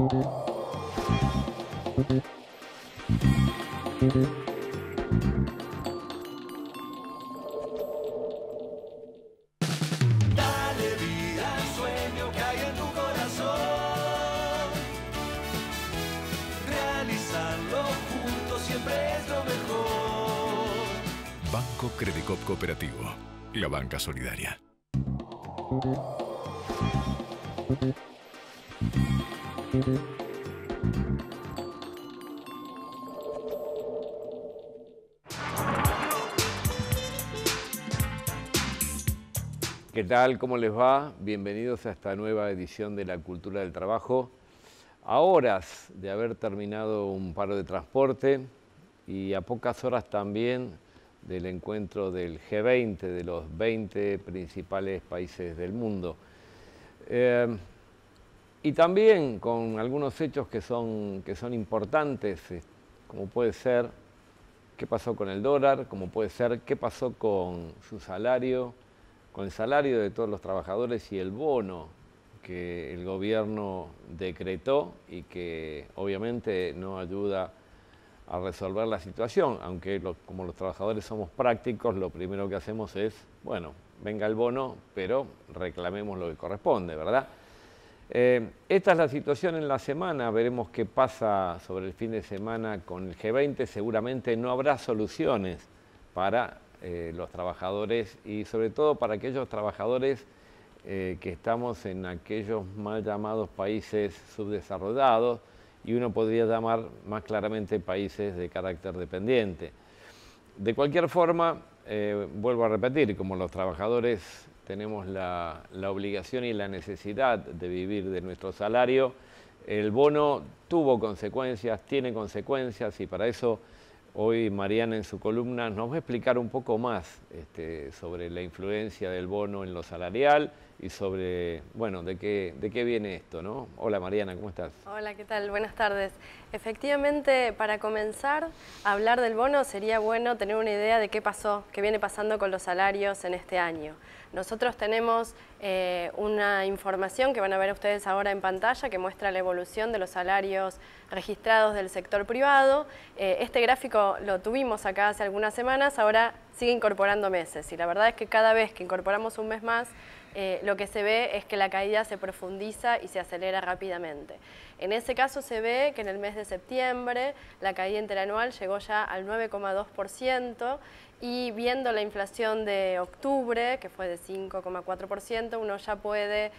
Dale vida al sueño que hay en tu corazón. Realizarlo juntos siempre es lo mejor. Banco Credicop Cooperativo, la banca solidaria. ¿Qué tal? ¿Cómo les va? Bienvenidos a esta nueva edición de La Cultura del Trabajo. A horas de haber terminado un paro de transporte y a pocas horas también del encuentro del G20, de los 20 principales países del mundo. Y también con algunos hechos que son importantes, como puede ser qué pasó con el dólar, como puede ser qué pasó con su salario, con el salario de todos los trabajadores y el bono que el gobierno decretó y que obviamente no ayuda a resolver la situación, aunque como los trabajadores somos prácticos, lo primero que hacemos es, bueno, venga el bono, pero reclamemos lo que corresponde, ¿verdad? Esta es la situación en la semana, veremos qué pasa sobre el fin de semana con el G20, seguramente no habrá soluciones para los trabajadores y sobre todo para aquellos trabajadores que estamos en aquellos mal llamados países subdesarrollados y uno podría llamar más claramente países de carácter dependiente. De cualquier forma, vuelvo a repetir, como los trabajadores tenemos la obligación y la necesidad de vivir de nuestro salario, el bono tuvo consecuencias, tiene consecuencias y para eso hoy Mariana en su columna nos va a explicar un poco más sobre la influencia del bono en lo salarial y sobre, bueno, de qué viene esto, ¿no? Hola Mariana, ¿cómo estás? Hola, ¿qué tal? Buenas tardes. Efectivamente, para comenzar a hablar del bono sería bueno tener una idea de qué pasó, qué viene pasando con los salarios en este año. Nosotros tenemos una información que van a ver ustedes ahora en pantalla que muestra la evolución de los salarios registrados del sector privado. Este gráfico lo tuvimos acá hace algunas semanas, ahora sigue incorporando meses y la verdad es que cada vez que incorporamos un mes más, lo que se ve es que la caída se profundiza y se acelera rápidamente. En ese caso se ve que en el mes de septiembre la caída interanual llegó ya al 9,2% y viendo la inflación de octubre, que fue de 5,4%, uno ya puede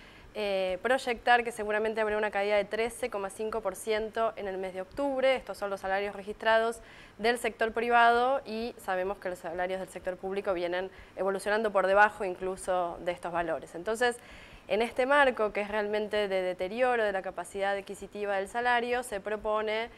proyectar que seguramente habrá una caída de 13,5% en el mes de octubre. Estos son los salarios registrados del sector privado y sabemos que los salarios del sector público vienen evolucionando por debajo incluso de estos valores. Entonces, en este marco, que es realmente de deterioro de la capacidad adquisitiva del salario, se propone,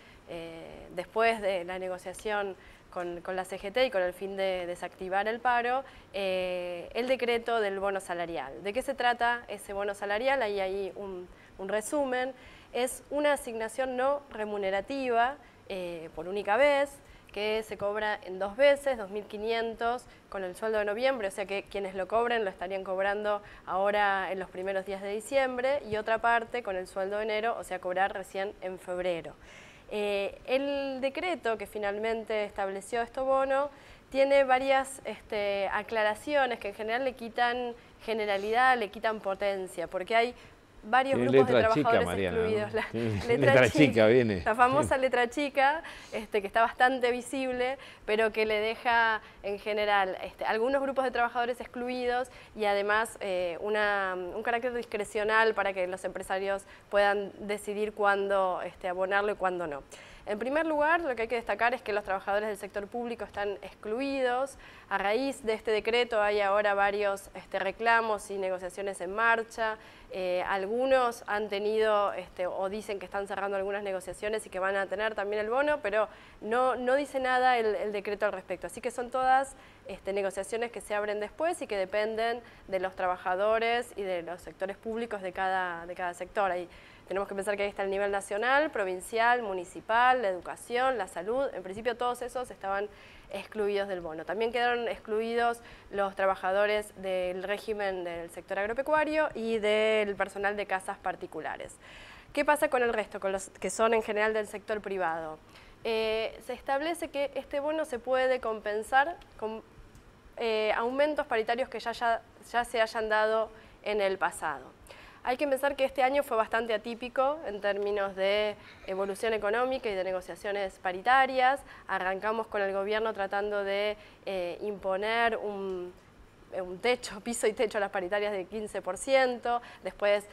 después de la negociación con la CGT y con el fin de desactivar el paro, el decreto del bono salarial. ¿De qué se trata ese bono salarial? Ahí hay un resumen. Es una asignación no remunerativa por única vez, que se cobra en 2 veces, 2.500 con el sueldo de noviembre, o sea que quienes lo cobren lo estarían cobrando ahora en los primeros días de diciembre, y otra parte con el sueldo de enero, o sea cobrar recién en febrero. El decreto que finalmente estableció este bono tiene varias aclaraciones que en general le quitan generalidad, le quitan potencia, porque hay varios grupos de trabajadores excluidos. ¿No? Letra chica viene. La famosa letra chica, que está bastante visible, pero que le deja en general algunos grupos de trabajadores excluidos y además un carácter discrecional para que los empresarios puedan decidir cuándo abonarlo y cuándo no. En primer lugar, lo que hay que destacar es que los trabajadores del sector público están excluidos. A raíz de este decreto hay ahora varios reclamos y negociaciones en marcha. Algunos han tenido o dicen que están cerrando algunas negociaciones y que van a tener también el bono, pero no dice nada el decreto al respecto. Así que son todas negociaciones que se abren después y que dependen de los trabajadores y de los sectores públicos de cada sector. Tenemos que pensar que ahí está el nivel nacional, provincial, municipal, la educación, la salud. En principio todos esos estaban excluidos del bono. También quedaron excluidos los trabajadores del régimen del sector agropecuario y del personal de casas particulares. ¿Qué pasa con el resto, con los que son en general del sector privado? Se establece que este bono se puede compensar con aumentos paritarios que ya se hayan dado en el pasado. Hay que pensar que este año fue bastante atípico en términos de evolución económica y de negociaciones paritarias. Arrancamos con el gobierno tratando de imponer un techo, piso y techo a las paritarias de 15%, después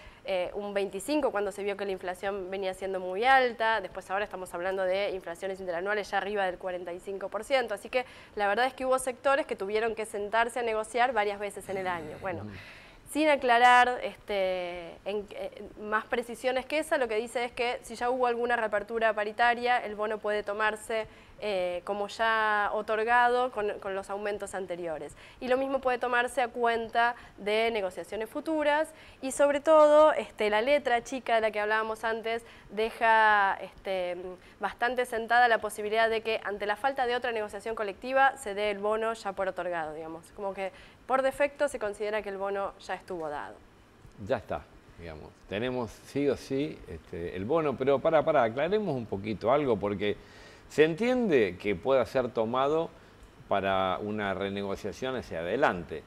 un 25% cuando se vio que la inflación venía siendo muy alta, después ahora estamos hablando de inflaciones interanuales ya arriba del 45%, así que la verdad es que hubo sectores que tuvieron que sentarse a negociar varias veces en el año. Bueno, sin aclarar más precisiones que esa, lo que dice es que si ya hubo alguna reapertura paritaria, el bono puede tomarse como ya otorgado con los aumentos anteriores. Y lo mismo puede tomarse a cuenta de negociaciones futuras y sobre todo la letra chica de la que hablábamos antes deja bastante sentada la posibilidad de que ante la falta de otra negociación colectiva se dé el bono ya por otorgado, digamos. Como que por defecto se considera que el bono ya estuvo dado. Ya está, digamos. Tenemos sí o sí el bono, pero aclaremos un poquito algo porque se entiende que pueda ser tomado para una renegociación hacia adelante,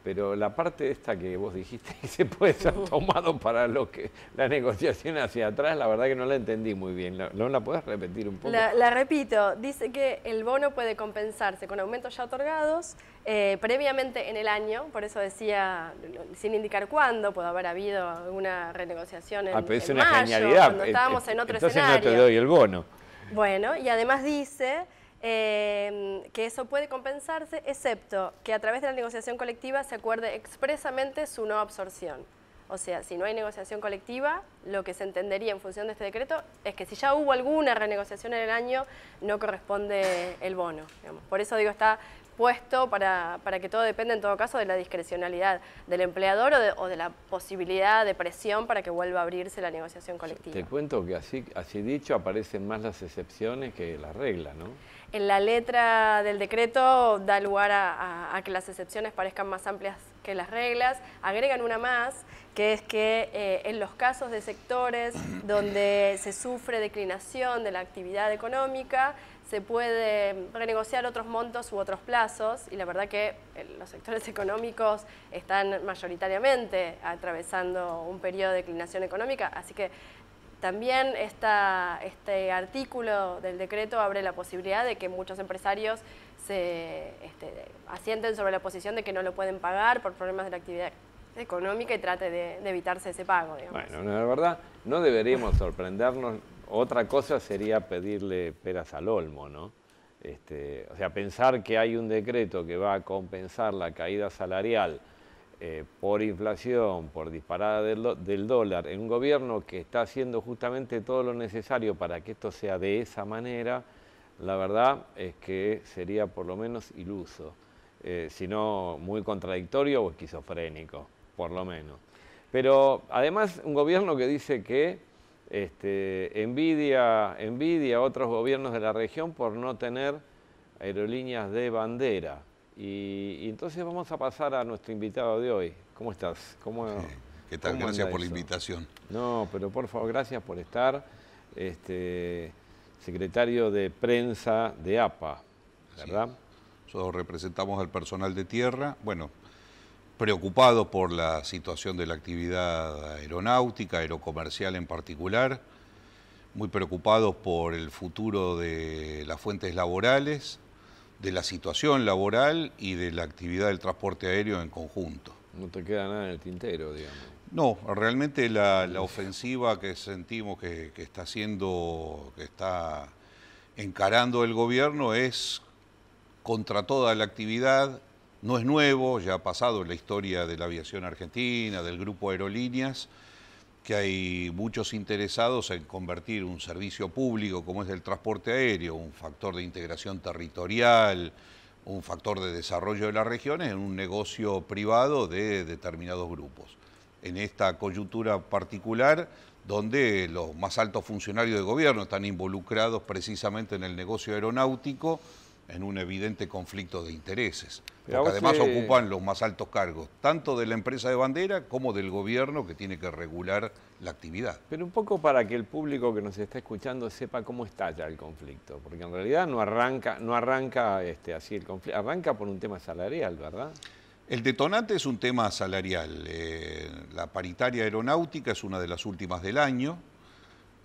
pero la parte esta que vos dijiste que se puede ser tomado para la negociación hacia atrás, la verdad que no la entendí muy bien. ¿No la podés repetir un poco? La repito, dice que el bono puede compensarse con aumentos ya otorgados previamente en el año, por eso decía, sin indicar cuándo, puede haber habido alguna renegociación en pero es en una mayo, genialidad. cuando estábamos en otro Entonces escenario. no te doy el bono. Bueno, y además dice que eso puede compensarse, excepto que a través de la negociación colectiva se acuerde expresamente su no absorción. O sea, si no hay negociación colectiva, lo que se entendería en función de este decreto es que si ya hubo alguna renegociación en el año, no corresponde el bono, digamos. Por eso digo, está puesto para que todo dependa en todo caso de la discrecionalidad del empleador o de la posibilidad de presión para que vuelva a abrirse la negociación colectiva. Te cuento que así dicho aparecen más las excepciones que las reglas, ¿no? En la letra del decreto da lugar a que las excepciones parezcan más amplias que las reglas. Agregan una más, que es que en los casos de sectores donde se sufre declinación de la actividad económica, se puede renegociar otros montos u otros plazos, y la verdad que los sectores económicos están mayoritariamente atravesando un periodo de declinación económica, así que también este artículo del decreto abre la posibilidad de que muchos empresarios se asienten sobre la posición de que no lo pueden pagar por problemas de la actividad económica y trate de evitarse ese pago, digamos. Bueno, la verdad, no deberíamos sorprendernos. Otra cosa sería pedirle peras al olmo, ¿no? O sea, pensar que hay un decreto que va a compensar la caída salarial por inflación, por disparada del dólar, en un gobierno que está haciendo justamente todo lo necesario para que esto sea de esa manera, la verdad es que sería por lo menos iluso, si no muy contradictorio o esquizofrénico, por lo menos. Pero además un gobierno que dice que envidia a otros gobiernos de la región por no tener aerolíneas de bandera. Y entonces vamos a pasar a nuestro invitado de hoy. ¿Cómo estás? Sí, ¿qué tal? Gracias por la invitación. No, pero por favor, gracias por estar. Secretario de Prensa de APA, ¿verdad? Sí. Nosotros representamos al personal de tierra, bueno, preocupados por la situación de la actividad aeronáutica, aerocomercial en particular, muy preocupados por el futuro de las fuentes laborales, de la situación laboral y de la actividad del transporte aéreo en conjunto. No te queda nada en el tintero, digamos. No, realmente la ofensiva que sentimos que está encarando el gobierno es contra toda la actividad. No es nuevo, ya ha pasado en la historia de la aviación argentina, del grupo Aerolíneas, que hay muchos interesados en convertir un servicio público como es el transporte aéreo, un factor de integración territorial, un factor de desarrollo de las regiones, en un negocio privado de determinados grupos. En esta coyuntura particular, donde los más altos funcionarios de gobierno están involucrados precisamente en el negocio aeronáutico, en un evidente conflicto de intereses. Porque además ocupan los más altos cargos, tanto de la empresa de bandera como del gobierno que tiene que regular la actividad. Pero un poco para que el público que nos está escuchando sepa cómo estalla el conflicto, porque en realidad no arranca así el conflicto, arranca por un tema salarial, ¿verdad? El detonante es un tema salarial. La paritaria aeronáutica es una de las últimas del año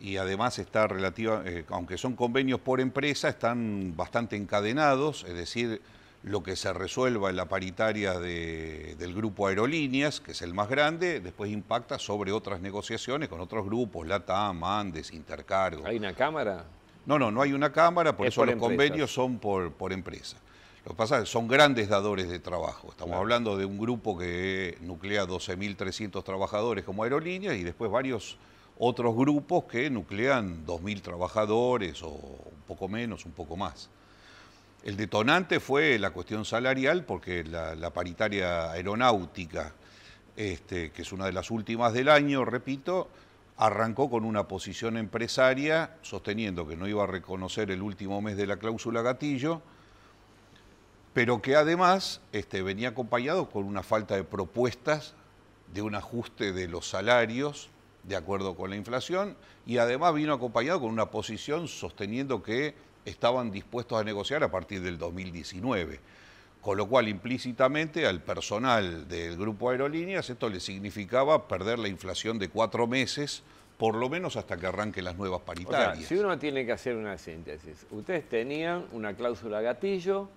y además está relativa, aunque son convenios por empresa, están bastante encadenados, es decir, lo que se resuelva en la paritaria del grupo Aerolíneas, que es el más grande, después impacta sobre otras negociaciones con otros grupos, LATAM, Andes, Intercargo. ¿Hay una cámara? No hay una cámara, por Es eso por los empresas. convenios son por empresa. Lo que pasa es que son grandes dadores de trabajo. Estamos Claro. hablando de un grupo que nuclea 12.300 trabajadores como Aerolíneas y después varios otros grupos que nuclean 2.000 trabajadores o un poco menos, un poco más. El detonante fue la cuestión salarial porque la paritaria aeronáutica, que es una de las últimas del año, repito, arrancó con una posición empresaria sosteniendo que no iba a reconocer el último mes de la cláusula gatillo, pero que además venía acompañado con una falta de propuestas de un ajuste de los salarios de acuerdo con la inflación y además vino acompañado con una posición sosteniendo que estaban dispuestos a negociar a partir del 2019, con lo cual implícitamente al personal del grupo Aerolíneas esto le significaba perder la inflación de 4 meses, por lo menos hasta que arranquen las nuevas O paritarias. sea, si uno tiene que hacer una síntesis, ustedes tenían una cláusula gatillo,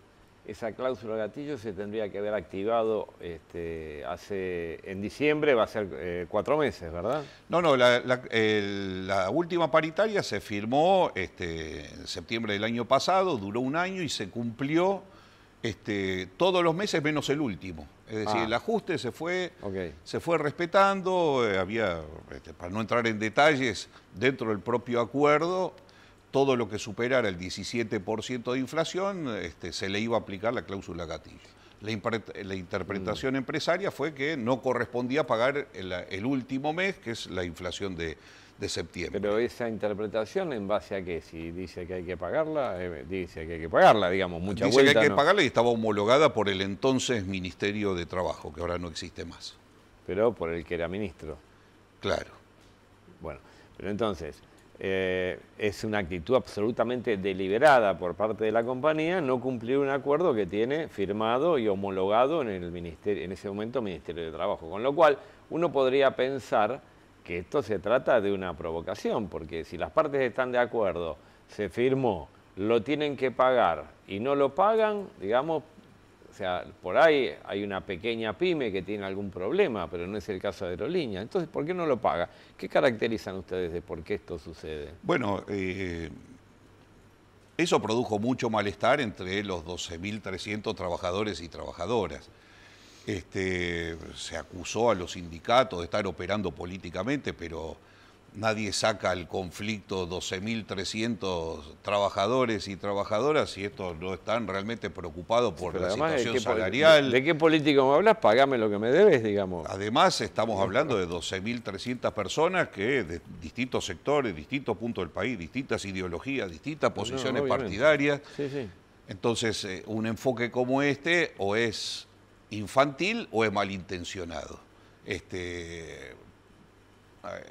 esa cláusula gatillo se tendría que haber activado en diciembre, va a ser 4 meses, ¿verdad? No, la última paritaria se firmó en septiembre del año pasado, duró un año y se cumplió todos los meses menos el último. Es decir, el ajuste se fue respetando, había, para no entrar en detalles, dentro del propio acuerdo, todo lo que superara el 17% de inflación, se le iba a aplicar la cláusula gatillo. La interpretación empresaria fue que no correspondía pagar el último mes, que es la inflación de septiembre. Pero esa interpretación, ¿en base a qué? Si dice que hay que pagarla, dice que hay que pagarla, digamos, mucha Dice vuelta. que hay que no. pagarla y estaba homologada por el entonces Ministerio de Trabajo, que ahora no existe más. Pero por el que era ministro. Claro. Bueno, pero entonces, es una actitud absolutamente deliberada por parte de la compañía no cumplir un acuerdo que tiene firmado y homologado en el ministerio, en ese momento Ministerio de Trabajo. Con lo cual, uno podría pensar que esto se trata de una provocación, porque si las partes están de acuerdo, se firmó, lo tienen que pagar y no lo pagan, digamos, o sea, por ahí hay una pequeña pyme que tiene algún problema, pero no es el caso de Aerolíneas. Entonces, ¿por qué no lo paga? ¿Qué caracterizan ustedes de por qué esto sucede? Bueno, eso produjo mucho malestar entre los 12.300 trabajadores y trabajadoras. Se acusó a los sindicatos de estar operando políticamente, pero nadie saca al conflicto 12.300 trabajadores y trabajadoras si estos no están realmente preocupados por Pero la además, situación salarial. ¿De qué político me hablas? Pagame lo que me debes, digamos. Además, estamos hablando de 12.300 personas que de distintos sectores, distintos puntos del país, distintas ideologías, distintas posiciones obviamente. partidarias. Sí, sí. Entonces, un enfoque como este o es infantil o es malintencionado.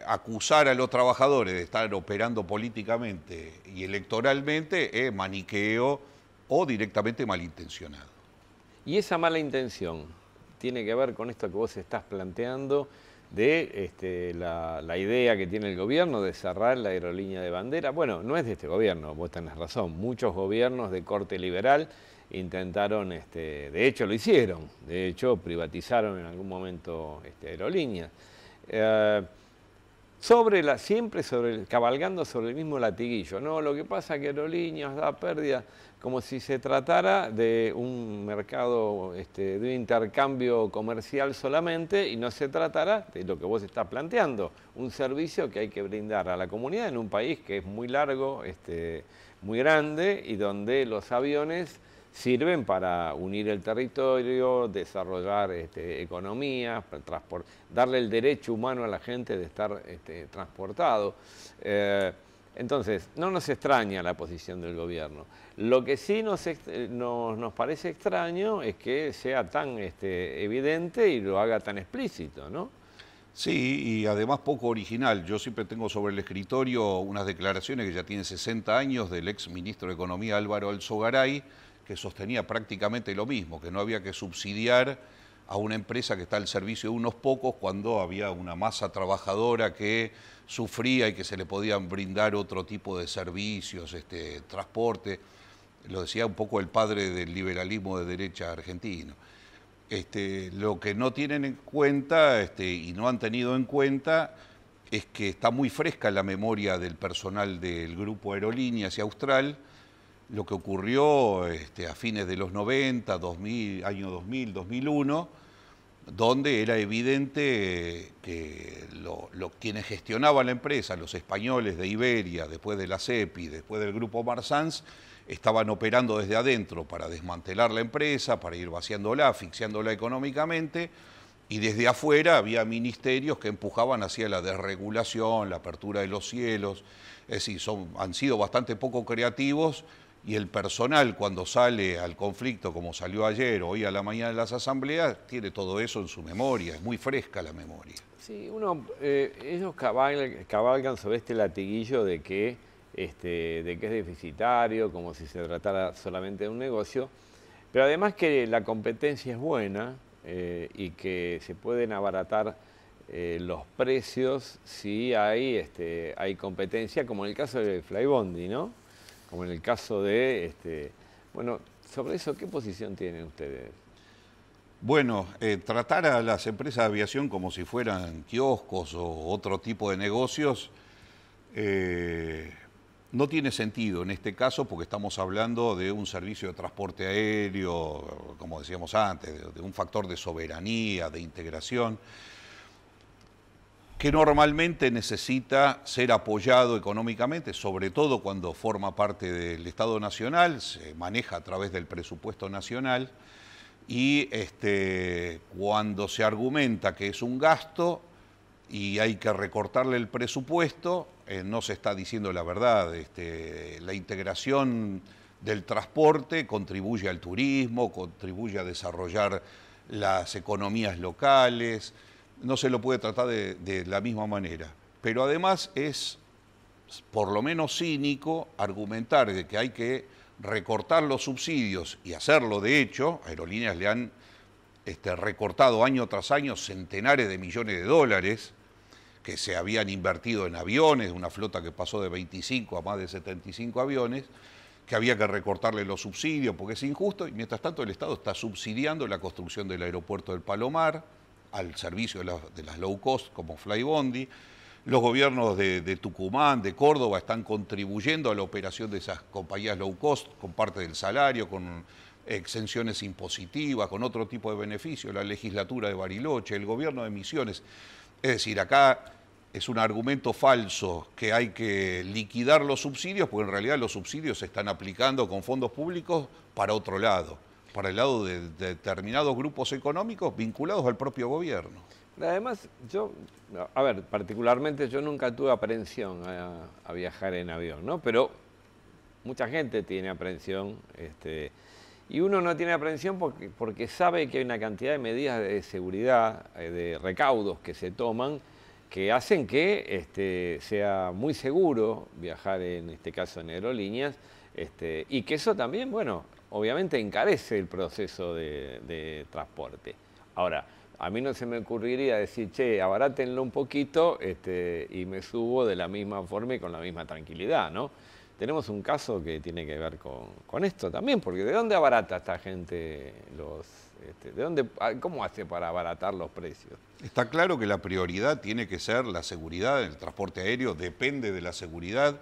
Acusar a los trabajadores de estar operando políticamente y electoralmente es maniqueo o directamente malintencionado. Y esa mala intención tiene que ver con esto que vos estás planteando de la idea que tiene el gobierno de cerrar la aerolínea de bandera. Bueno, no es de este gobierno, vos tenés razón. Muchos gobiernos de corte liberal intentaron, de hecho lo hicieron, de hecho privatizaron en algún momento aerolíneas. Cabalgando sobre el mismo latiguillo. No, lo que pasa es que Aerolíneas da pérdida, como si se tratara de un mercado, de un intercambio comercial solamente y no se tratara de lo que vos estás planteando, un servicio que hay que brindar a la comunidad en un país que es muy largo, muy grande y donde los aviones sirven para unir el territorio, desarrollar economías, darle el derecho humano a la gente de estar transportado. Entonces, no nos extraña la posición del gobierno. Lo que sí nos parece extraño es que sea tan evidente y lo haga tan explícito, ¿no? Sí, y además poco original. Yo siempre tengo sobre el escritorio unas declaraciones que ya tienen 60 años del ex ministro de Economía Álvaro Alzogaray, que sostenía prácticamente lo mismo, que no había que subsidiar a una empresa que está al servicio de unos pocos cuando había una masa trabajadora que sufría y que se le podían brindar otro tipo de servicios, transporte. Lo decía un poco el padre del liberalismo de derecha argentino. Lo que no tienen en cuenta y no han tenido en cuenta es que está muy fresca en la memoria del personal del Grupo Aerolíneas y Austral lo que ocurrió a fines de los 90, 2000, año 2000, 2001, donde era evidente que quienes gestionaban la empresa, los españoles de Iberia, después de la CEPI, después del Grupo Marsans, estaban operando desde adentro para desmantelar la empresa, para ir vaciándola, asfixiándola económicamente, y desde afuera había ministerios que empujaban hacia la desregulación, la apertura de los cielos. Es decir, han sido bastante poco creativos, y el personal cuando sale al conflicto, como salió ayer o hoy a la mañana en las asambleas, tiene todo eso en su memoria, es muy fresca la memoria. Sí, ellos cabalgan sobre este latiguillo de que es deficitario, como si se tratara solamente de un negocio, pero además que la competencia es buena y que se pueden abaratar los precios si hay competencia, como en el caso del Flybondi, ¿no? Como en el caso de... Bueno, sobre eso, ¿qué posición tienen ustedes? Bueno, tratar a las empresas de aviación como si fueran kioscos o otro tipo de negocios no tiene sentido en este caso, porque estamos hablando de un servicio de transporte aéreo, como decíamos antes, de un factor de soberanía, de integración, que normalmente necesita ser apoyado económicamente, sobre todo cuando forma parte del Estado Nacional, se maneja a través del presupuesto nacional, y cuando se argumenta que es un gasto y hay que recortarle el presupuesto, no se está diciendo la verdad. La integración del transporte contribuye al turismo, contribuye a desarrollar las economías locales. No se lo puede tratar de la misma manera. Pero además es, por lo menos cínico, argumentar de que hay que recortar los subsidios y hacerlo de hecho. Aerolíneas le han recortado año tras año centenares de millones de dólares que se habían invertido en aviones, una flota que pasó de 25 a más de 75 aviones, que había que recortarle los subsidios porque es injusto, y mientras tanto el Estado está subsidiando la construcción del aeropuerto del Palomar, al servicio de las low cost como Flybondi. Los gobiernos de Tucumán, de Córdoba, están contribuyendo a la operación de esas compañías low cost con parte del salario, con exenciones impositivas, con otro tipo de beneficios, la legislatura de Bariloche, el gobierno de Misiones. Es decir, acá es un argumento falso que hay que liquidar los subsidios, porque en realidad los subsidios se están aplicando con fondos públicos para otro lado, para el lado de determinados grupos económicos vinculados al propio gobierno. Además, particularmente yo nunca tuve aprensión a viajar en avión, ¿no? Pero mucha gente tiene aprensión, y uno no tiene aprensión porque sabe que hay una cantidad de medidas de seguridad, de recaudos que se toman, que hacen que sea muy seguro viajar, en este caso en aerolíneas, y que eso también, bueno, obviamente encarece el proceso de transporte. Ahora, a mí no se me ocurriría decir, che, abarátenlo un poquito y me subo de la misma forma y con la misma tranquilidad, ¿no? Tenemos un caso que tiene que ver con esto también, porque ¿de dónde abarata esta gente cómo hace para abaratar los precios? Está claro que la prioridad tiene que ser la seguridad. El transporte aéreo depende de la seguridad,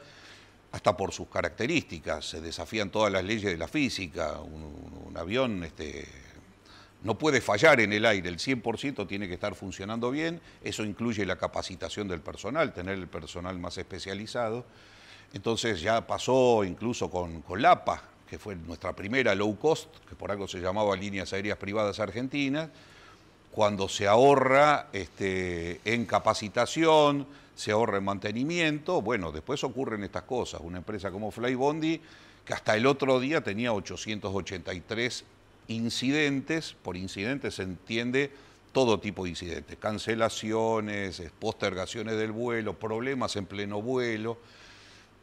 hasta por sus características. Se desafían todas las leyes de la física. Un avión no puede fallar en el aire, el 100% tiene que estar funcionando bien. Eso incluye la capacitación del personal, tener el personal más especializado. Entonces ya pasó incluso con LAPA, que fue nuestra primera low cost, que por algo se llamaba Líneas Aéreas Privadas Argentinas, cuando se ahorra en capacitación, se ahorra en mantenimiento. Bueno, después ocurren estas cosas. Una empresa como Flybondi, que hasta el otro día tenía 883 incidentes, por incidentes se entiende todo tipo de incidentes, cancelaciones, postergaciones del vuelo, problemas en pleno vuelo.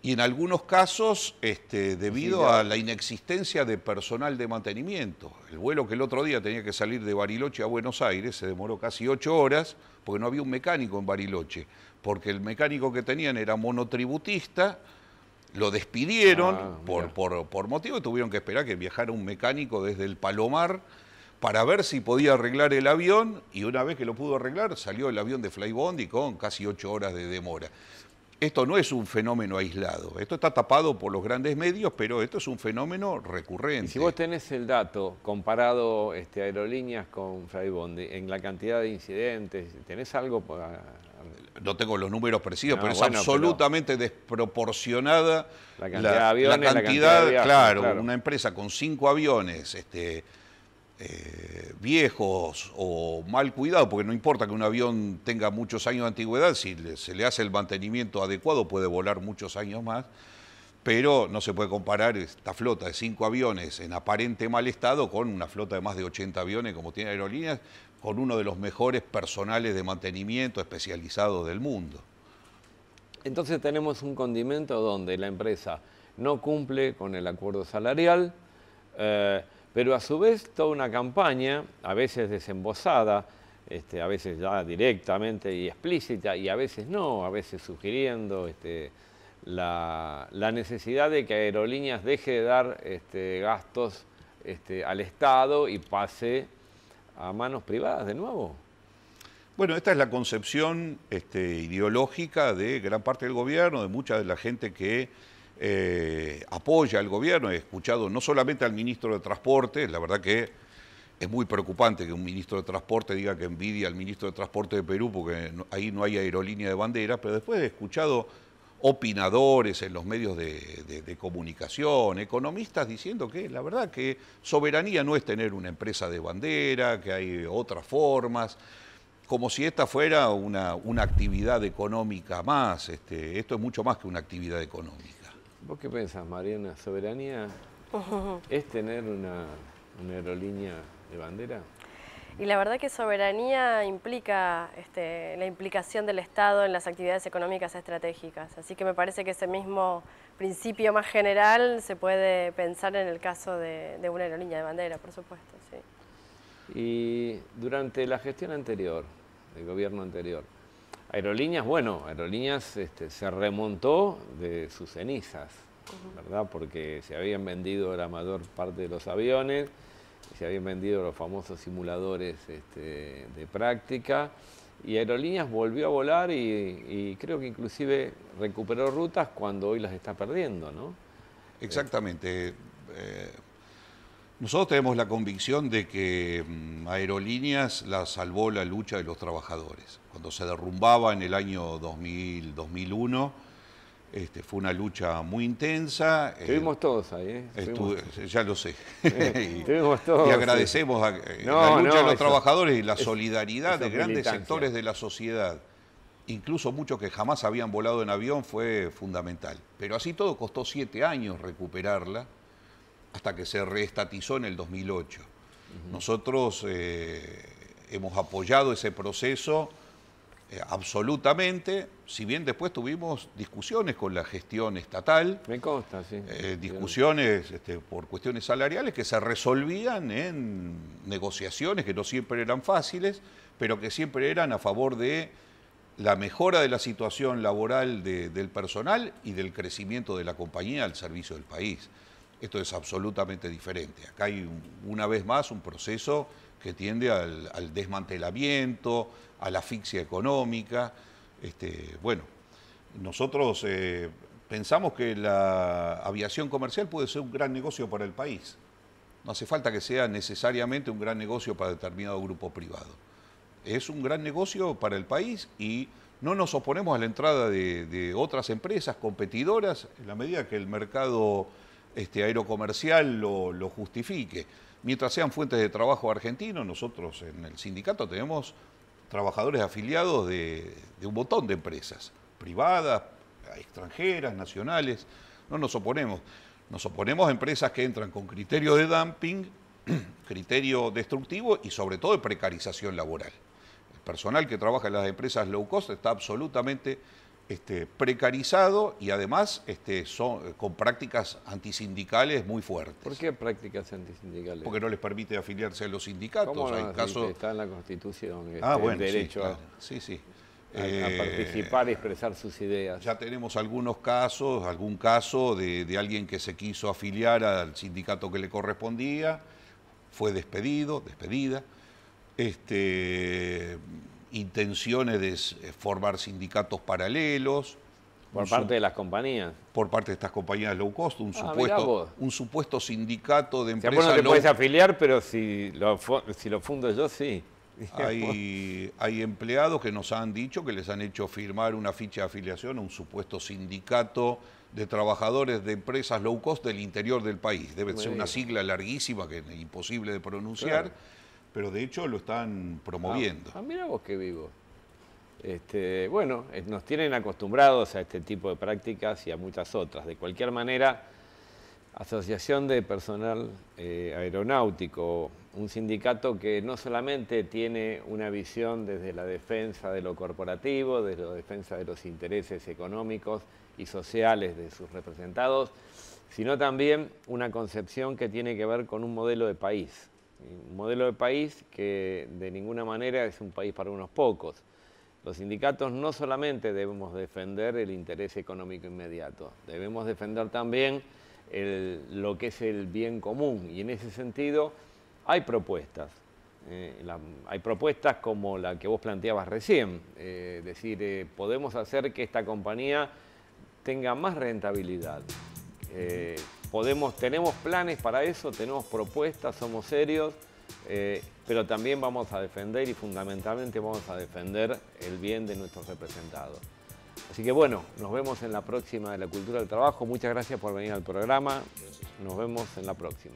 Y en algunos casos, debido a la inexistencia de personal de mantenimiento. El vuelo que el otro día tenía que salir de Bariloche a Buenos Aires se demoró casi 8 horas porque no había un mecánico en Bariloche, porque el mecánico que tenían era monotributista, lo despidieron por motivo y tuvieron que esperar que viajara un mecánico desde el Palomar para ver si podía arreglar el avión, y una vez que lo pudo arreglar salió el avión de Flybondi con casi 8 horas de demora. Esto no es un fenómeno aislado, esto está tapado por los grandes medios, pero esto es un fenómeno recurrente. Y si vos tenés el dato comparado aerolíneas con Flybondi en la cantidad de incidentes, ¿tenés algo para...? No tengo los números precisos, No, pero es bueno, absolutamente desproporcionada la cantidad de aviones, la cantidad de viajes, claro, una empresa con 5 aviones viejos o mal cuidados, porque no importa que un avión tenga muchos años de antigüedad, si se le hace el mantenimiento adecuado puede volar muchos años más, pero no se puede comparar esta flota de 5 aviones en aparente mal estado con una flota de más de 80 aviones como tiene Aerolíneas, con uno de los mejores personales de mantenimiento especializados del mundo. Entonces tenemos un condimento donde la empresa no cumple con el acuerdo salarial, pero a su vez toda una campaña, a veces desembosada, a veces ya directamente y explícita, y a veces no, a veces sugiriendo la necesidad de que Aerolíneas deje de dar gastos al Estado y pase a manos privadas de nuevo. Bueno, esta es la concepción ideológica de gran parte del gobierno, de mucha de la gente que apoya al gobierno. He escuchado no solamente al ministro de Transporte, la verdad que es muy preocupante que un ministro de Transporte diga que envidia al ministro de Transporte de Perú porque ahí no hay aerolínea de bandera, pero después he escuchado opinadores en los medios de comunicación, economistas diciendo que la verdad que soberanía no es tener una empresa de bandera, que hay otras formas, como si esta fuera una actividad económica más. Esto es mucho más que una actividad económica. ¿Vos qué pensás, Mariana? ¿Soberanía es tener una aerolínea de bandera? Y la verdad que soberanía implica la implicación del Estado en las actividades económicas estratégicas. Así que me parece que ese mismo principio más general se puede pensar en el caso de una aerolínea de bandera, por supuesto. Sí. Y durante la gestión anterior, del gobierno anterior, Aerolíneas se remontó de sus cenizas, ¿verdad? Porque se habían vendido la mayor parte de los aviones, se habían vendido los famosos simuladores de práctica, y Aerolíneas volvió a volar y creo que inclusive recuperó rutas cuando hoy las está perdiendo, ¿no? Exactamente. Nosotros tenemos la convicción de que Aerolíneas la salvó la lucha de los trabajadores. Cuando se derrumbaba en el año 2000-2001, fue una lucha muy intensa. Estuvimos todos ahí, Ya lo sé. Estuvimos todos. Y agradecemos la lucha de los trabajadores y la solidaridad de grandes sectores de la sociedad. Incluso muchos que jamás habían volado en avión, fue fundamental. Pero así todo costó 7 años recuperarla, hasta que se reestatizó en el 2008. Nosotros hemos apoyado ese proceso absolutamente, si bien después tuvimos discusiones con la gestión estatal. Me consta, sí. Discusiones por cuestiones salariales que se resolvían en negociaciones que no siempre eran fáciles, pero que siempre eran a favor de la mejora de la situación laboral del personal y del crecimiento de la compañía al servicio del país. Esto es absolutamente diferente. Acá hay una vez más un proceso que tiende al desmantelamiento, a la asfixia económica. Bueno, nosotros pensamos que la aviación comercial puede ser un gran negocio para el país. No hace falta que sea necesariamente un gran negocio para determinado grupo privado. Es un gran negocio para el país y no nos oponemos a la entrada de otras empresas competidoras en la medida que el mercado aerocomercial lo justifique. Mientras sean fuentes de trabajo argentinos, nosotros en el sindicato tenemos trabajadores afiliados de un montón de empresas, privadas, extranjeras, nacionales. No nos oponemos. Nos oponemos a empresas que entran con criterio de dumping criterio destructivo y sobre todo de precarización laboral. El personal que trabaja en las empresas low cost está absolutamente precarizado y además con prácticas antisindicales muy fuertes. ¿Por qué prácticas antisindicales? Porque no les permite afiliarse a los sindicatos. ¿Cómo no? Hay casos... Está en la Constitución bueno, el derecho sí, sí. A participar y expresar sus ideas. Ya tenemos algunos casos, algún caso de alguien que se quiso afiliar al sindicato que le correspondía, fue despedida. Intenciones de formar sindicatos paralelos. Por parte de las compañías. Por parte de estas compañías low cost, un supuesto sindicato de empresas. Bueno, te puedes afiliar, pero si lo fundo yo, sí. Hay empleados que nos han dicho que les han hecho firmar una ficha de afiliación a un supuesto sindicato de trabajadores de empresas low cost del interior del país. Debe ser una sigla larguísima que es imposible de pronunciar. Claro. Pero de hecho lo están promoviendo. Mira vos qué vivo. Bueno, nos tienen acostumbrados a este tipo de prácticas y a muchas otras. De cualquier manera, Asociación de Personal Aeronáutico, un sindicato que no solamente tiene una visión desde la defensa de lo corporativo, desde la defensa de los intereses económicos y sociales de sus representados, sino también una concepción que tiene que ver con un modelo de país. Un modelo de país que de ninguna manera es un país para unos pocos. Los sindicatos no solamente debemos defender el interés económico inmediato, debemos defender también lo que es el bien común. Y en ese sentido hay propuestas. Hay propuestas como la que vos planteabas recién, decir, podemos hacer que esta compañía tenga más rentabilidad. Tenemos planes para eso, tenemos propuestas, somos serios, pero también vamos a defender y fundamentalmente vamos a defender el bien de nuestros representados. Así que bueno, nos vemos en la próxima de la Cultura del Trabajo. Muchas gracias por venir al programa. Nos vemos en la próxima.